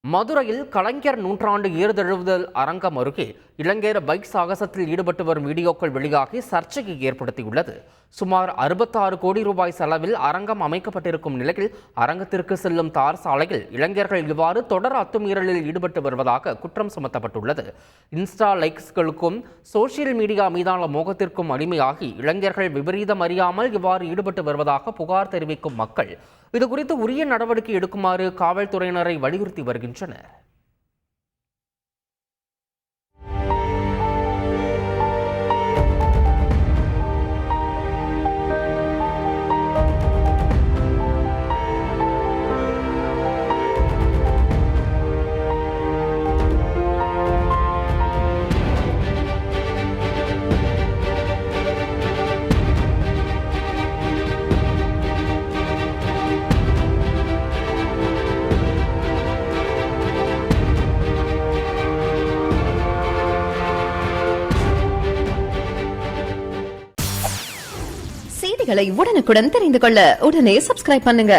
மதுரையில் கலைஞர் நூற்றாண்டு ஏறுதழுவுதல் அரங்கம் அருகே இளைஞர் பைக் சாகசத்தில் ஈடுபட்டு வரும் வீடியோக்கள் வெளியாகி சர்ச்சையை ஏற்படுத்தியுள்ளது. சுமார் 66 கோடி ரூபாய் செலவில் அரங்கம் அமைக்கப்பட்டிருக்கும் நிலையில் அரங்கத்திற்கு செல்லும் தார் சாலையில் இளைஞர்கள் இவ்வாறு தொடர் அத்துமீறலில் ஈடுபட்டு வருவதாக குற்றம் சுமத்தப்பட்டுள்ளது. இன்ஸ்டா லைக்ஸ்களுக்கும் சோசியல் மீடியா மீதான மோகத்திற்கும் அடிமையாகி இளைஞர்கள் விபரீதம் அறியாமல் இவ்வாறு ஈடுபட்டு வருவதாக புகார் தெரிவிக்கும் மக்கள் இதுகுறித்து உரிய நடவடிக்கை எடுக்குமாறு காவல்துறையினரை வலியுறுத்தி வருகின்றனர். செய்திகளை உடனுக்குடன் தெரிந்து கொள்ள உடனே சப்ஸ்கிரைப் பண்ணுங்க.